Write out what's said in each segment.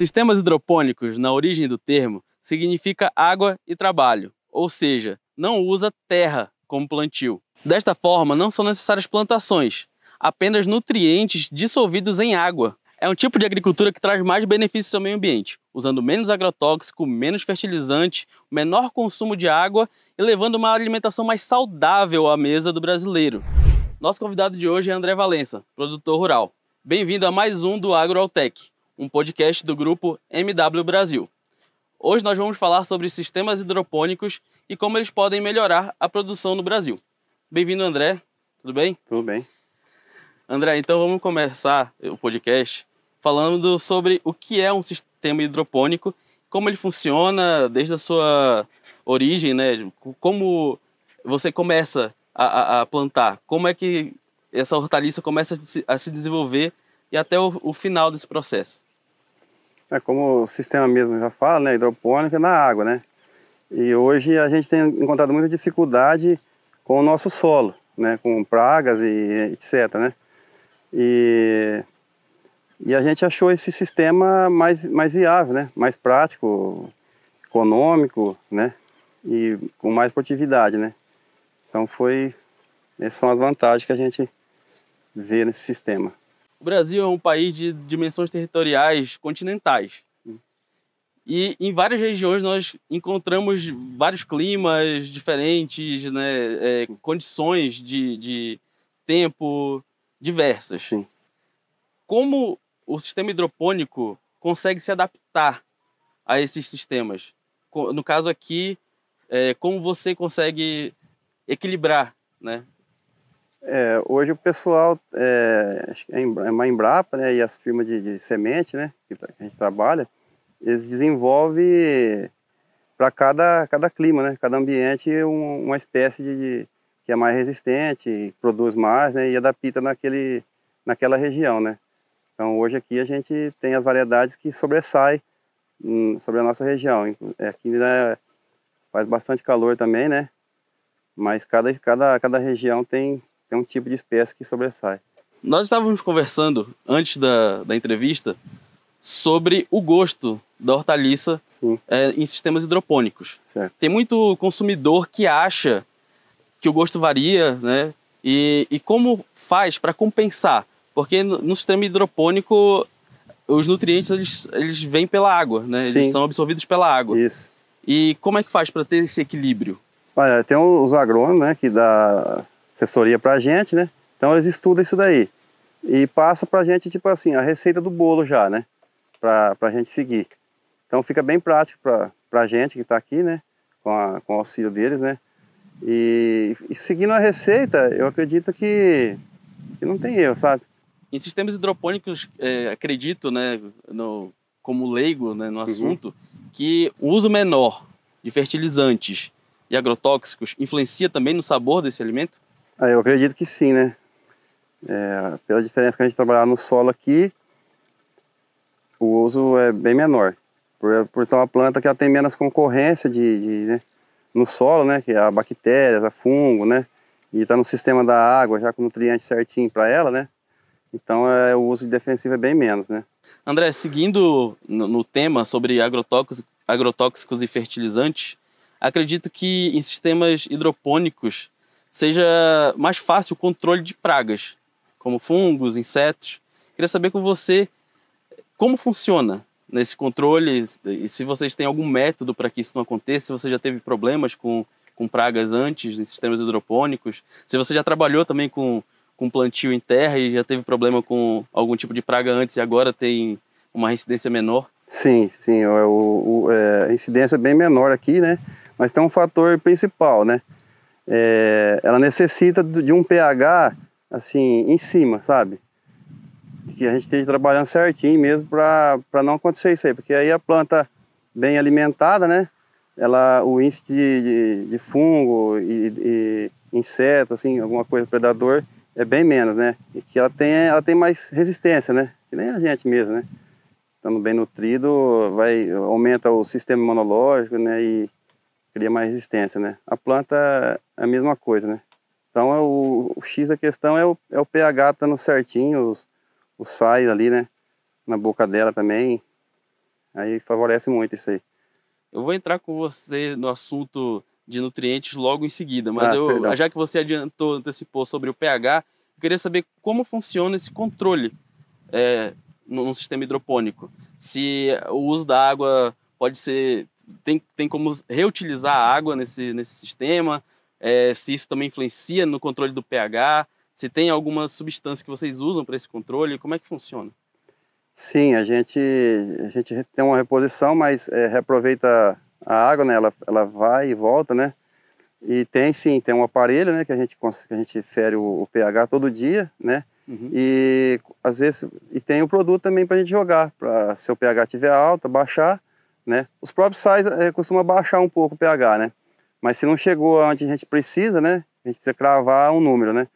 Sistemas hidropônicos, na origem do termo, significa água e trabalho, ou seja, não usa terra como plantio. Desta forma, não são necessárias plantações, apenas nutrientes dissolvidos em água. É um tipo de agricultura que traz mais benefícios ao meio ambiente, usando menos agrotóxico, menos fertilizante, menor consumo de água e levando uma alimentação mais saudável à mesa do brasileiro. Nosso convidado de hoje é André Valença, produtor rural. Bem-vindo a mais um do AgroAutech, um podcast do grupo MW Brasil. Hoje nós vamos falar sobre sistemas hidropônicos e como eles podem melhorar a produção no Brasil. Bem-vindo, André. Tudo bem? Tudo bem. André, então vamos começar o podcast falando sobre o que é um sistema hidropônico, como ele funciona desde a sua origem, né? Como você começa a plantar, como é que essa hortaliça começa a se desenvolver e até o final desse processo. Como o sistema mesmo já fala, né, hidropônico é na água, né? E hoje a gente tem encontrado muita dificuldade com o nosso solo, né, com pragas e etc, né? E a gente achou esse sistema mais viável, né? Mais prático, econômico, né? E com mais produtividade, né? Então essas são as vantagens que a gente vê nesse sistema. O Brasil é um país de dimensões territoriais continentais. Sim. E em várias regiões nós encontramos vários climas diferentes, né? Condições de tempo diversas. Sim. Como o sistema hidropônico consegue se adaptar a esses sistemas? No caso aqui, como você consegue equilibrar, né? Hoje o pessoal, acho que é a Embrapa, né, e as firmas de semente, né, que a gente trabalha, eles desenvolvem para cada clima, né, cada ambiente uma espécie que é mais resistente, produz mais, né, e adapta naquela região, né. Então hoje aqui a gente tem as variedades que sobressaem sobre a nossa região. Aqui, né, faz bastante calor também, né, mas cada região tem um tipo de espécie que sobressai. Nós estávamos conversando, antes da entrevista, sobre o gosto da hortaliça em sistemas hidropônicos. Certo. Tem muito consumidor que acha que o gosto varia, né? E como faz para compensar? Porque no sistema hidropônico, os nutrientes eles vêm pela água, né? Sim. Eles são absorvidos pela água. Isso. E como é que faz para ter esse equilíbrio? Olha, tem os agrônomos, né, que dá assessoria pra gente, né? Então eles estudam isso daí e passa pra gente, tipo assim, a receita do bolo já, né? Pra gente seguir. Então fica bem prático pra gente que tá aqui, né? Com o auxílio deles, né? E seguindo a receita, eu acredito que não tem erro, sabe? Em sistemas hidropônicos, acredito, né, como leigo, né, no assunto, que o uso menor de fertilizantes e agrotóxicos influencia também no sabor desse alimento? Eu acredito que sim, né? Pela diferença que a gente trabalhar no solo aqui, o uso é bem menor. Por ser uma planta que ela tem menos concorrência né, no solo, né? Que é a bactérias, a fungo, né? E está no sistema da água, já com nutriente certinho para ela, né? Então o uso defensivo é bem menos, né? André, seguindo no tema sobre agrotóxicos e fertilizantes, acredito que em sistemas hidropônicos seja mais fácil o controle de pragas, como fungos, insetos. Queria saber com você como funciona nesse controle e se vocês têm algum método para que isso não aconteça, se você já teve problemas com pragas antes em sistemas hidropônicos, se você já trabalhou também com plantio em terra e já teve problema com algum tipo de praga antes e agora tem uma incidência menor. Sim, a incidência é bem menor aqui, né? Mas tem um fator principal, né? Ela necessita de um pH assim em cima, sabe? Que a gente esteja trabalhando certinho mesmo para não acontecer isso aí, porque aí a planta bem alimentada, né? O índice de fungo e inseto, assim, alguma coisa predador é bem menos, né? E que ela tem mais resistência, né? Que nem a gente mesmo, né? Estando bem nutrido, aumenta o sistema imunológico, né? E cria mais resistência, né? A planta é a mesma coisa, né? Então o X da questão é o pH estando certinho, os sais ali, né? Na boca dela também. Aí favorece muito isso aí. Eu vou entrar com você no assunto de nutrientes logo em seguida, mas Perdão. já que você antecipou sobre o pH, eu queria saber como funciona esse controle no sistema hidropônico. Se o uso da água pode ser... Tem como reutilizar a água nesse sistema, se isso também influencia no controle do pH, se tem alguma substância que vocês usam para esse controle, como é que funciona? Sim, a gente tem uma reposição, mas reaproveita a água, né? Ela vai e volta, né? E tem um aparelho, né? Que a gente fere o pH todo dia, né? Uhum. E às vezes tem o produto também para a gente jogar, para se o pH estiver alto, baixar, né? Os próprios sais costumam baixar um pouco o pH, né? Mas se não chegou onde a gente precisa, né? A gente precisa cravar um número, né?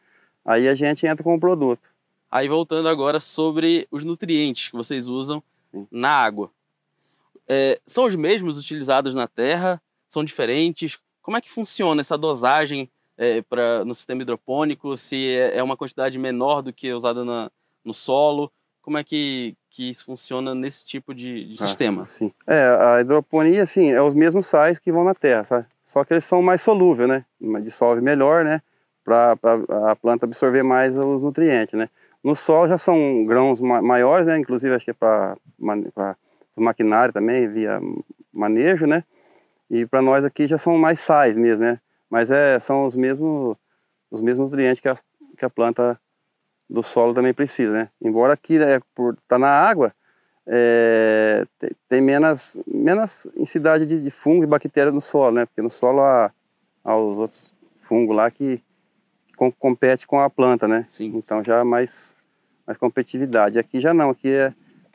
Aí a gente entra com o produto. Aí voltando agora sobre os nutrientes que vocês usam na água. São os mesmos utilizados na terra? São diferentes? Como é que funciona essa dosagem no sistema hidropônico? Se é uma quantidade menor do que usada no solo? Como é que isso funciona nesse tipo de sistema? Sim. A hidroponia, assim, é os mesmos sais que vão na terra, sabe? Só que eles são mais solúveis, né? Dissolve melhor, né? Para a planta absorver mais os nutrientes, né? No solo já são grãos maiores, né? Inclusive acho que é para o maquinário também, via manejo, né? E para nós aqui já são mais sais mesmo, né? Mas são os mesmos nutrientes que a planta do solo também precisa, né? Embora aqui, né, por estar na água, tem menos densidade de fungo e bactéria no solo, né? Porque no solo há os outros fungos lá que compete com a planta, né? Sim. Então já há mais competitividade. Aqui já não, aqui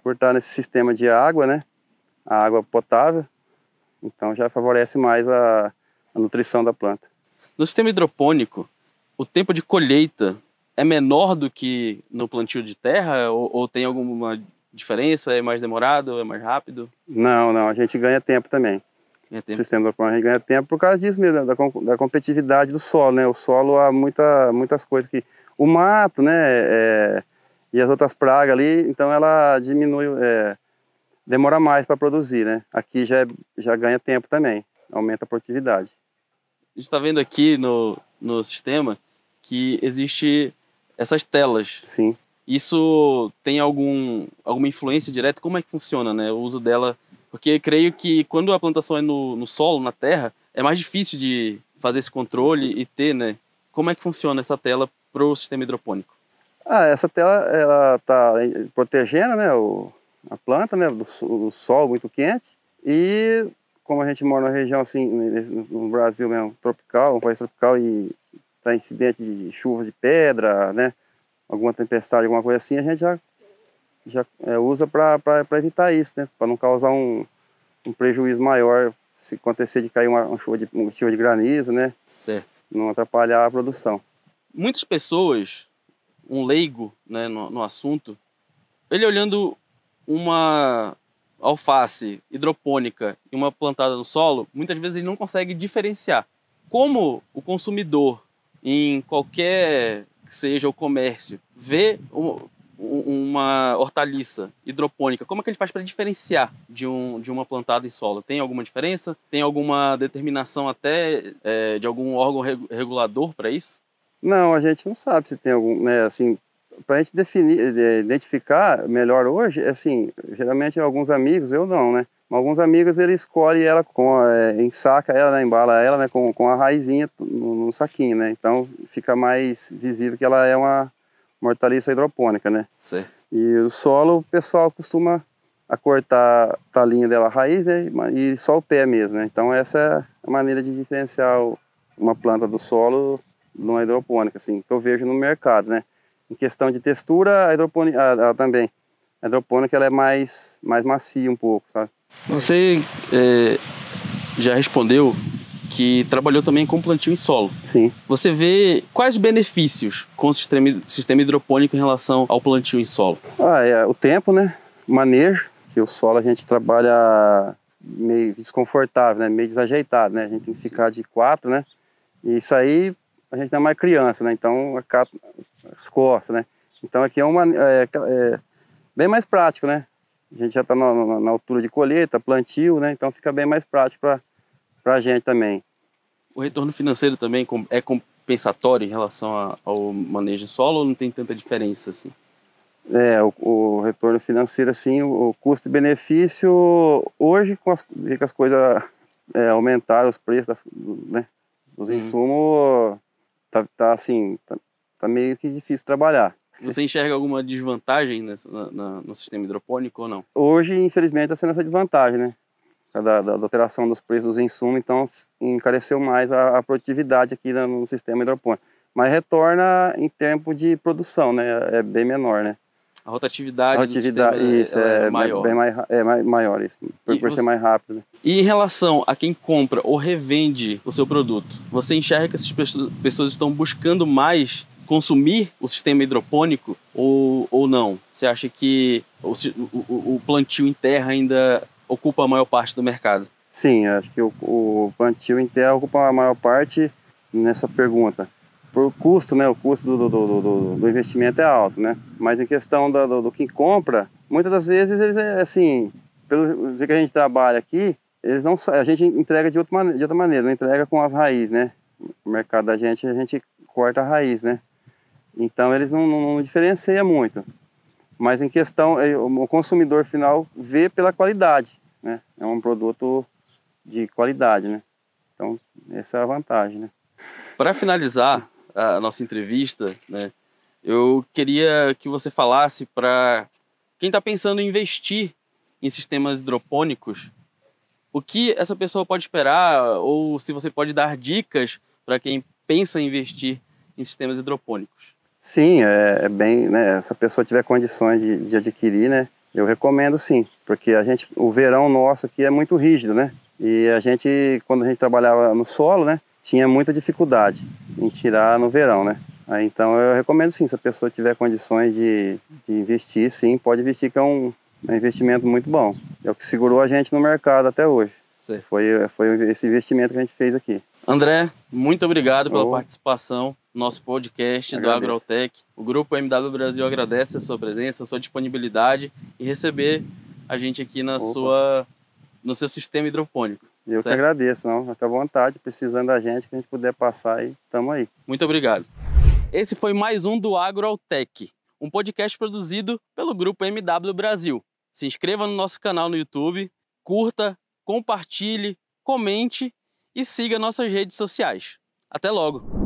por estar nesse sistema de água, né? A água potável, então já favorece mais a nutrição da planta. No sistema hidropônico, o tempo de colheita é menor do que no plantio de terra? Ou tem alguma diferença? É mais demorado? É mais rápido? Não, a gente ganha tempo também. O sistema hidropônico a gente ganha tempo por causa disso mesmo, da competitividade do solo, né? O solo há muitas coisas que... O mato, né? E as outras pragas ali, então ela diminui, demora mais para produzir, né? Aqui já ganha tempo também, aumenta a produtividade. A gente está vendo aqui no sistema que existe essas telas. Sim. Isso tem alguma influência direta? Como é que funciona, né, o uso dela? Porque creio que quando a plantação é no solo, na terra, é mais difícil de fazer esse controle e ter, né? Como é que funciona essa tela para o sistema hidropônico? Essa tela, ela está protegendo, né, a planta, né, do sol muito quente. E como a gente mora numa região assim, no Brasil mesmo, tropical, um país tropical, e está incidente de chuvas de pedra, né, alguma tempestade, alguma coisa assim, a gente já usa para evitar isso, né, para não causar um prejuízo maior se acontecer de cair uma chuva de granizo, né, certo, não atrapalhar a produção. Muitas pessoas, um leigo, né, no assunto, ele olhando uma alface hidropônica e uma plantada no solo, muitas vezes ele não consegue diferenciar. Como o consumidor, em qualquer que seja o comércio, vê uma hortaliça hidropônica, como é que ele faz para diferenciar de uma plantada em solo? Tem alguma diferença? Tem alguma determinação até de algum órgão regulador para isso? Não, a gente não sabe se tem algum, né, assim, para a gente identificar melhor hoje, assim, geralmente alguns amigos, eu não, né, mas alguns amigos eles escolhem ela ensaca ela, né, embala ela, né, com a raizinha no saquinho, né, então fica mais visível que ela é uma hortaliça hidropônica, né. Certo. E o solo, o pessoal costuma cortar a talinha dela, a raiz, né, e só o pé mesmo, né, então essa é a maneira de diferenciar uma planta do solo numa hidropônica, assim, que eu vejo no mercado, né. Em questão de textura, a hidropônica também. A hidropônica ela é mais macia um pouco, sabe? Você já respondeu que trabalhou também com plantio em solo. Sim. Você vê quais benefícios com o sistema hidropônico em relação ao plantio em solo? O tempo, né? O manejo, que o solo a gente trabalha meio desconfortável, né? Meio desajeitado, né? A gente tem que ficar de 4, né? E isso aí a gente não é mais criança, né? Então as costas, né? Então aqui é bem mais prático, né? A gente já está na altura de colheita, plantio, né? Então fica bem mais prático para a gente também. O retorno financeiro também é compensatório em relação ao manejo de solo ou não tem tanta diferença assim? O retorno financeiro, assim, o custo e benefício, hoje, com as coisas aumentaram, os preços né, dos insumos, tá meio que difícil trabalhar. Você enxerga alguma desvantagem no sistema hidropônico ou não? Hoje, infelizmente, está sendo essa desvantagem, né? Da alteração dos preços dos insumos, então encareceu mais a produtividade aqui no sistema hidropônico. Mas retorna em tempo de produção, né? É bem menor, né? A rotatividade do sistema isso, é maior. Maior isso, por ser mais rápido. Né? E em relação a quem compra ou revende o seu produto, você enxerga que essas pessoas estão buscando mais consumir o sistema hidropônico ou não? Você acha que o plantio em terra ainda ocupa a maior parte do mercado? Sim, acho que o plantio em terra ocupa a maior parte nessa pergunta. Por custo, né? O custo do investimento é alto, né? Mas em questão do que compra, muitas das vezes eles assim, pelo que a gente trabalha aqui, eles não, a gente entrega de outra maneira, não entrega com as raízes, né? O mercado da gente, a gente corta a raiz, né? Então eles não diferenciam muito. Mas em questão, o consumidor final vê pela qualidade, né? É um produto de qualidade, né? Então essa é a vantagem, né? Para finalizar a nossa entrevista, né, eu queria que você falasse para quem está pensando em investir em sistemas hidropônicos, o que essa pessoa pode esperar, ou se você pode dar dicas para quem pensa em investir em sistemas hidropônicos. Sim, é bem, né, se a pessoa tiver condições de adquirir, né, eu recomendo sim, porque o verão nosso aqui é muito rígido, né, e quando a gente trabalhava no solo, né, tinha muita dificuldade em tirar no verão, né. Aí, então eu recomendo sim, se a pessoa tiver condições de investir, sim, pode investir, que é um investimento muito bom. É o que segurou a gente no mercado até hoje. Foi esse investimento que a gente fez aqui. André, muito obrigado pela participação no nosso podcast do Agrotech. O Grupo MW Brasil agradece a sua presença, a sua disponibilidade e receber a gente aqui no seu sistema hidropônico. Eu que agradeço, fica à vontade, precisando da gente, que a gente puder passar aí, estamos aí. Muito obrigado. Esse foi mais um do Agrotech, um podcast produzido pelo Grupo MW Brasil. Se inscreva no nosso canal no YouTube, curta, compartilhe, comente e siga nossas redes sociais. Até logo!